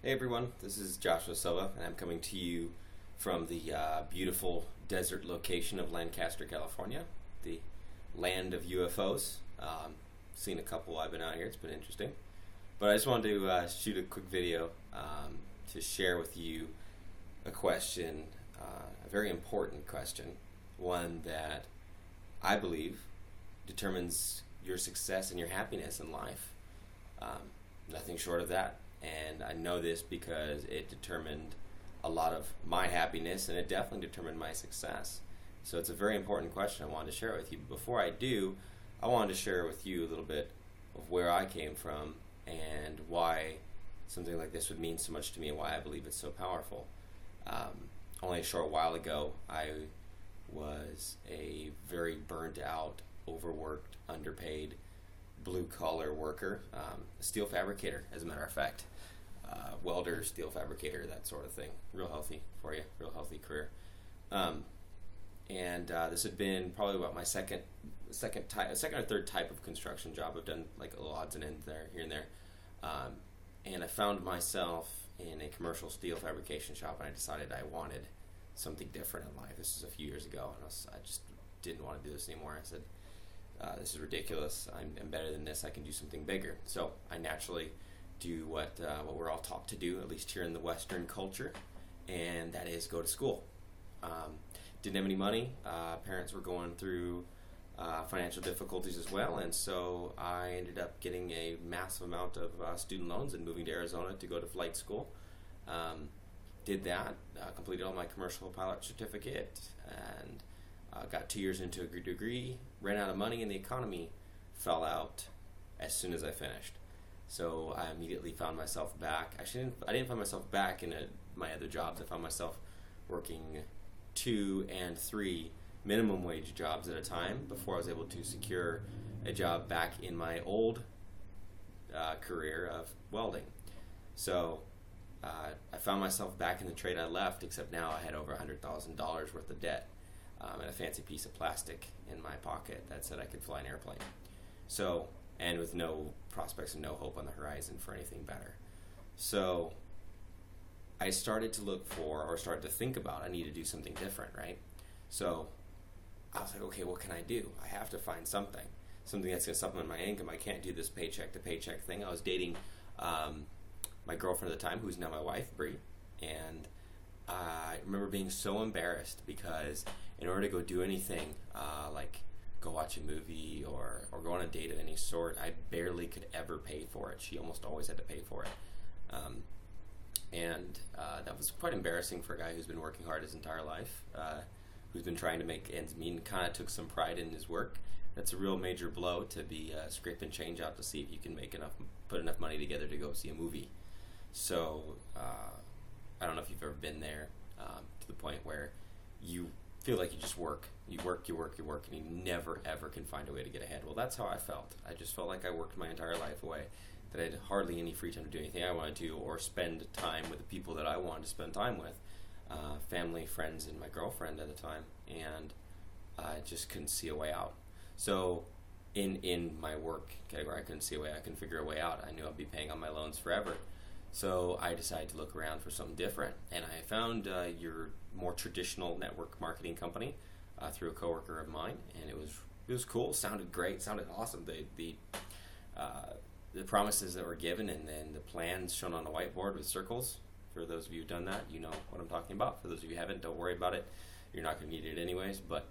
Hey everyone, this is Joshua Silva, and I'm coming to you from the beautiful desert location of Lancaster, California, the land of UFOs. Seen a couple while I've been out here, it's been interesting. But I just wanted to shoot a quick video to share with you a question, a very important question, one that I believe determines your success and your happiness in life. Nothing short of that. And I know this because it determined a lot of my happiness, and it definitely determined my success. So it's a very important question I wanted to share with you. But before I do, I wanted to share with you a little bit of where I came from and why something like this would mean so much to me and why I believe it's so powerful. Only a short while ago, I was a very burnt out, overworked, underpaid, blue-collar worker, a steel fabricator, as a matter of fact. Welder, steel fabricator, that sort of thing. Real healthy for you, real healthy career. And this had been probably about my second or third type of construction job. I've done like little odds and ends there, here and there. And I found myself in a commercial steel fabrication shop, and I decided I wanted something different in life. This was a few years ago, and I just didn't want to do this anymore. I said, this is ridiculous. I'm better than this. I can do something bigger. So I naturally do what we're all taught to do, at least here in the Western culture, and that is go to school. Didn't have any money. Parents were going through financial difficulties as well, and so I ended up getting a massive amount of student loans and moving to Arizona to go to flight school. Did that, completed all my commercial pilot certificate, and got 2 years into a degree, ran out of money, and the economy fell out as soon as I finished. So I immediately found myself back. Actually, I didn't find myself back in my other jobs. I found myself working 2 and 3 minimum wage jobs at a time before I was able to secure a job back in my old career of welding. So I found myself back in the trade I left, except now I had over $100,000 worth of debt. And a fancy piece of plastic in my pocket that said I could fly an airplane. So, and with no prospects and no hope on the horizon for anything better. So, I started to look for, or started to think about, I need to do something different, right? So, I was like, okay, what can I do? I have to find something that's going to supplement my income. I can't do this paycheck to paycheck thing. I was dating my girlfriend at the time, who's now my wife, Bree, and I remember being so embarrassed because in order to go do anything, like go watch a movie or go on a date of any sort, I barely could ever pay for it. She almost always had to pay for it. And that was quite embarrassing for a guy who's been working hard his entire life, who's been trying to make ends meet and kind of took some pride in his work. That's a real major blow to be scraping change out to see if you can put enough money together to go see a movie. So, I don't know if you've ever been there to the point where you feel like you just work. You work, and you never, ever can find a way to get ahead. Well, that's how I felt. I just felt like I worked my entire life away, that I had hardly any free time to do anything I wanted to or spend time with the people that I wanted to spend time with, family, friends, and my girlfriend at the time, and I just couldn't see a way out. So in my work category, I couldn't see a way. I couldn't figure a way out. I knew I'd be paying on my loans forever. So I decided to look around for something different, and I found your more traditional network marketing company through a coworker of mine, and it was cool. Sounded great. Sounded awesome. The promises that were given, and then the plans shown on a whiteboard with circles. For those of you who've done that, you know what I'm talking about. For those of you who haven't, don't worry about it. You're not going to need it anyways. But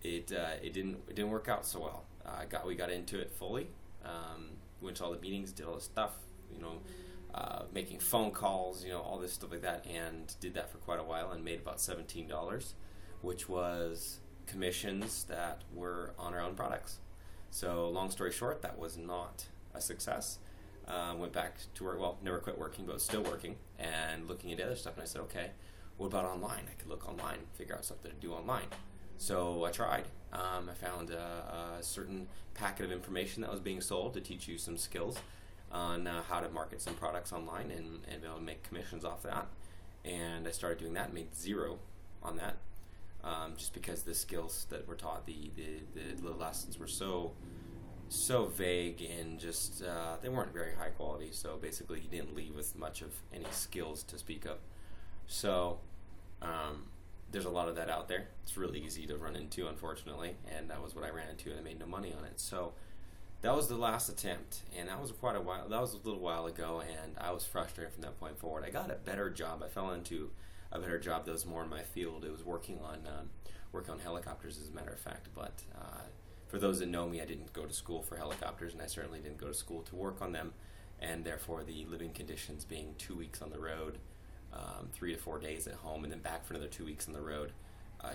it didn't work out so well. We got into it fully. Went to all the meetings, did all the stuff. Making phone calls, all this stuff like that, and did that for quite a while and made about $17, which was commissions that were on our own products. So long story short, that was not a success. Went back to work, well, never quit working, but was still working and looking at other stuff, and I said, okay, what about online? I could look online, figure out something to do online. So I tried. I found a certain packet of information that was being sold to teach you some skills on how to market some products online and be able to make commissions off that. And I started doing that and made zero on that, just because the skills that were taught, the lessons were so so vague and just they weren't very high quality. So basically, he didn't leave with much of any skills to speak of. So there's a lot of that out there. It's really easy to run into, unfortunately, and that was what I ran into, and I made no money on it. So that was the last attempt, and that was quite a while. That was a little while ago, and I was frustrated from that point forward. I got a better job. I fell into a better job that was more in my field. It was working on helicopters, as a matter of fact. But for those that know me, I didn't go to school for helicopters, and I certainly didn't go to school to work on them. And therefore, the living conditions being 2 weeks on the road, 3 to 4 days at home, and then back for another 2 weeks on the road,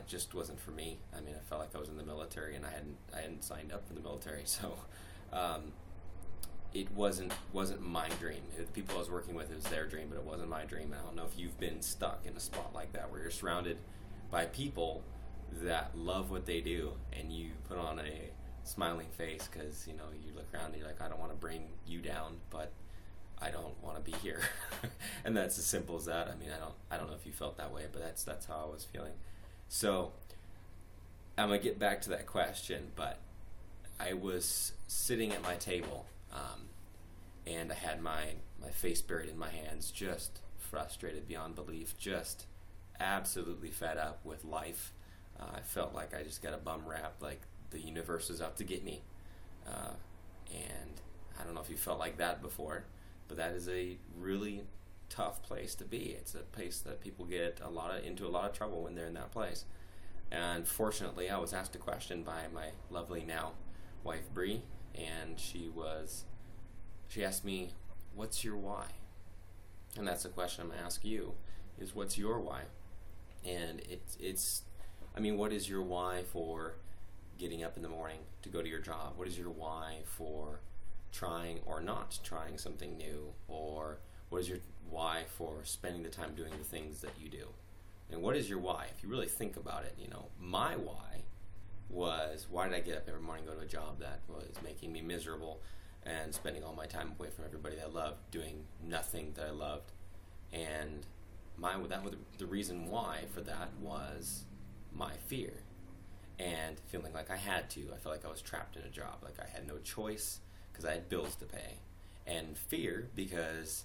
just wasn't for me. I mean, I felt like I was in the military, and I hadn't signed up for the military, so it wasn't my dream. The people I was working with, it was their dream, but it wasn't my dream. I don't know if you've been stuck in a spot like that where you're surrounded by people that love what they do, and you put on a smiling face because you look around and you're like, I don't want to bring you down, but I don't want to be here. And that's as simple as that. I mean, I don't know if you felt that way, but that's how I was feeling. So I'm gonna get back to that question, but I was sitting at my table, and I had my face buried in my hands, just frustrated beyond belief, just absolutely fed up with life. I felt like I just got a bum rap, like the universe was out to get me. And I don't know if you felt like that before, but that is a really tough place to be. It's a place that people get into a lot of trouble when they're in that place. And fortunately, I was asked a question by my lovely now wife Bree, and she asked me, "What's your why?" And that's the question I'm gonna ask you: is what's your why? And what is your why for getting up in the morning to go to your job? What is your why for trying or not trying something new? Or what is your why for spending the time doing the things that you do? And what is your why? If you really think about it, my why was, why did I get up every morning and go to a job that was making me miserable and spending all my time away from everybody that I loved, doing nothing that I loved? And the reason why for that was my fear and feeling like I had to. I felt like I was trapped in a job, like I had no choice because I had bills to pay. And fear because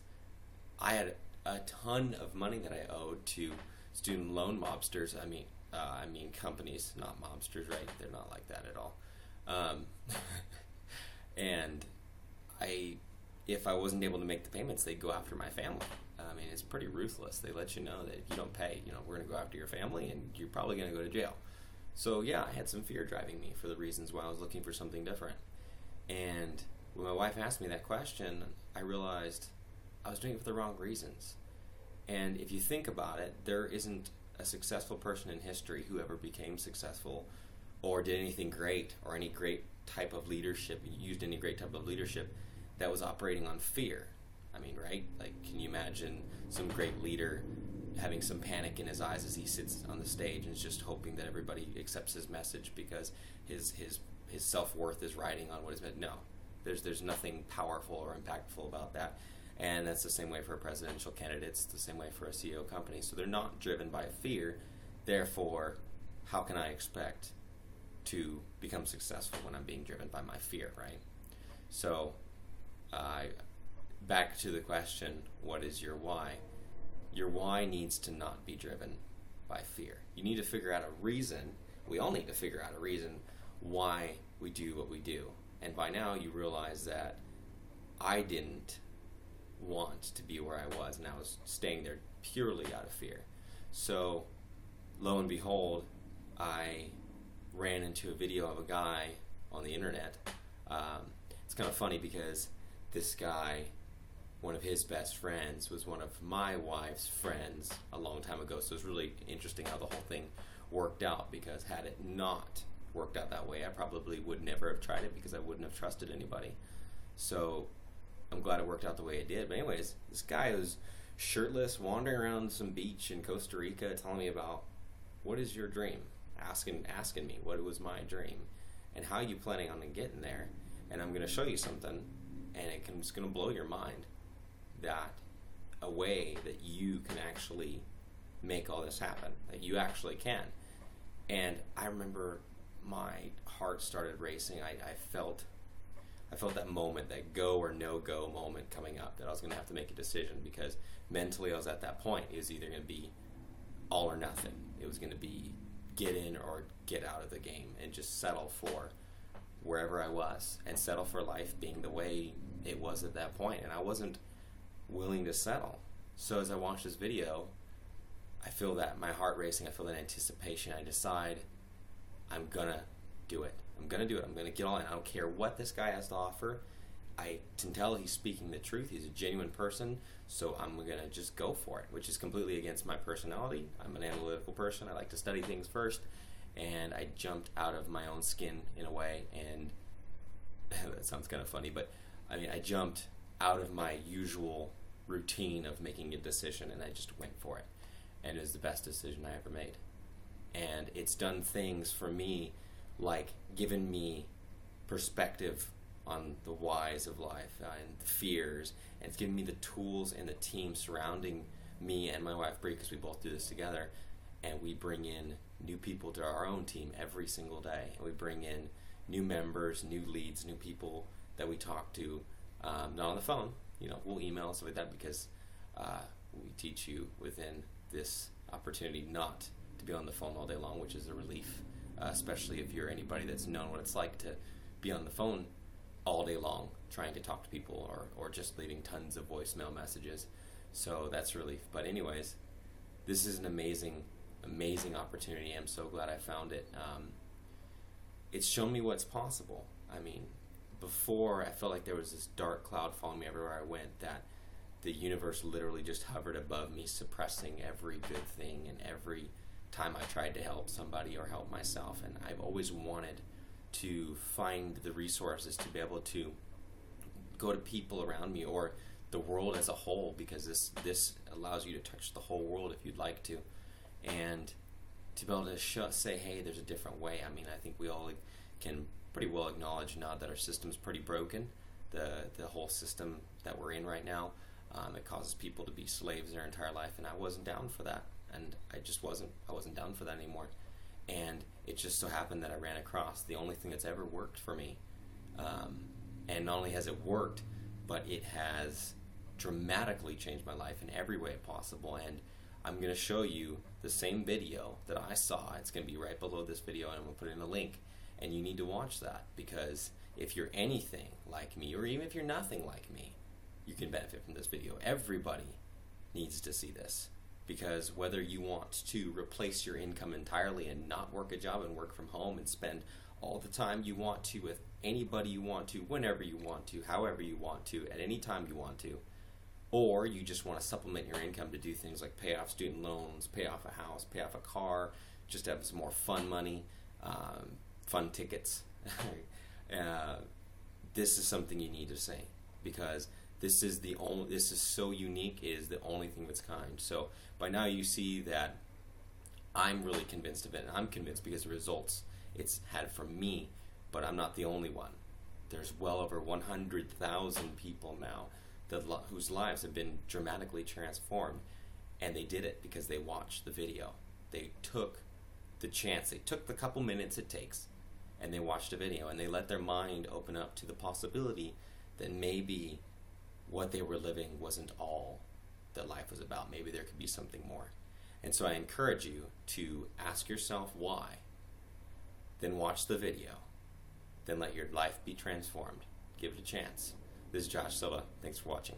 I had a ton of money that I owed to student loan mobsters. I mean companies, not mobsters, right? They're not like that at all. And if I wasn't able to make the payments, they'd go after my family. I mean, it's pretty ruthless. They let you know that if you don't pay, we're going to go after your family and you're probably going to go to jail. So yeah, I had some fear driving me for the reasons why I was looking for something different. And when my wife asked me that question, I realized I was doing it for the wrong reasons. And if you think about it, there isn't a successful person in history who ever became successful or did anything great or any great type of leadership, used any great type of leadership that was operating on fear. I mean, right? Like, can you imagine some great leader having some panic in his eyes as he sits on the stage and is just hoping that everybody accepts his message because his self-worth is riding on what is meant? No. There's nothing powerful or impactful about that. And that's the same way for a presidential candidate. It's the same way for a CEO company. So they're not driven by fear. Therefore, how can I expect to become successful when I'm being driven by my fear, right? So, back to the question, what is your why? Your why needs to not be driven by fear. You need to figure out a reason. We all need to figure out a reason why we do what we do. And by now you realize that I didn't want to be where I was, and I was staying there purely out of fear. So, lo and behold, I ran into a video of a guy on the internet. It's kind of funny because this guy, one of his best friends, was one of my wife's friends a long time ago. So it's really interesting how the whole thing worked out, because had it not worked out that way, I probably would never have tried it because I wouldn't have trusted anybody. So I'm glad it worked out the way it did. But anyways, this guy was shirtless, wandering around some beach in Costa Rica, telling me about, what is your dream? Asking me what was my dream and how are you planning on getting there. And I'm going to show you something, and it's going to blow your mind, that a way that you can actually make all this happen, that you actually can. And I remember my heart started racing. I felt I felt that moment, that go or no go moment coming up, that I was going to have to make a decision, because mentally I was at that point. It was either going to be all or nothing. It was going to be get in or get out of the game, and just settle for wherever I was, and settle for life being the way it was at that point. And I wasn't willing to settle. So as I watch this video, I feel that my heart racing, I feel that anticipation. I decide I'm gonna do it. I'm gonna do it. I'm gonna get all in. I don't care what this guy has to offer. I can tell he's speaking the truth. He's a genuine person, so I'm gonna just go for it, which is completely against my personality. I'm an analytical person. I like to study things first, and I jumped out of my own skin in a way, and that sounds kind of funny, but I mean, I jumped out of my usual routine of making a decision, and I just went for it. And it was the best decision I ever made. And it's done things for me, like given me perspective on the whys of life and the fears, and it's given me the tools and the team surrounding me and my wife Bree, because we both do this together, and we bring in new people to our own team every single day, and we bring in new members, new leads, new people that we talk to, not on the phone. We'll email and stuff like that, because we teach you within this opportunity not to be on the phone all day long, which is a relief, especially if you're anybody that's known what it's like to be on the phone all day long trying to talk to people, or just leaving tons of voicemail messages. So that's relief. But anyways, this is an amazing opportunity. I'm so glad I found it. It's shown me what's possible. I mean, before, I felt like there was this dark cloud following me everywhere I went, that the universe literally just hovered above me, suppressing every good thing, and every time I tried to help somebody or help myself. And I've always wanted to find the resources to be able to go to people around me, or the world as a whole, because this allows you to touch the whole world if you'd like to, and to be able to say, hey, there's a different way. I mean, I think we all can pretty well acknowledge now that our system's pretty broken. The whole system that we're in right now, it causes people to be slaves their entire life, and I wasn't down for that, and I wasn't down for that anymore. And it just so happened that I ran across the only thing that's ever worked for me, and not only has it worked, but it has dramatically changed my life in every way possible. And I'm going to show you the same video that I saw. It's going to be right below this video, and I'm going to put in a link, and you need to watch that, because if you're anything like me, or even if you're nothing like me, you can benefit from this video. Everybody needs to see this, because whether you want to replace your income entirely and not work a job and work from home and spend all the time you want to with anybody you want to, whenever you want to, however you want to, at any time you want to, or you just want to supplement your income to do things like pay off student loans, pay off a house, pay off a car, just have some more fun money, fun tickets. This is something you need to see, because this is so unique. It is the only thing of its kind. So by now you see that I'm really convinced of it, and I'm convinced because of the results it's had for me. But I'm not the only one. There's well over 100,000 people now whose lives have been dramatically transformed, and they did it because they watched the video. They took the chance. They took the couple minutes it takes, and they watched a video, and they let their mind open up to the possibility that maybe what they were living wasn't all that life was about. Maybe there could be something more. And so I encourage you to ask yourself why, then watch the video, then let your life be transformed. Give it a chance. This is Josh Silva. Thanks for watching.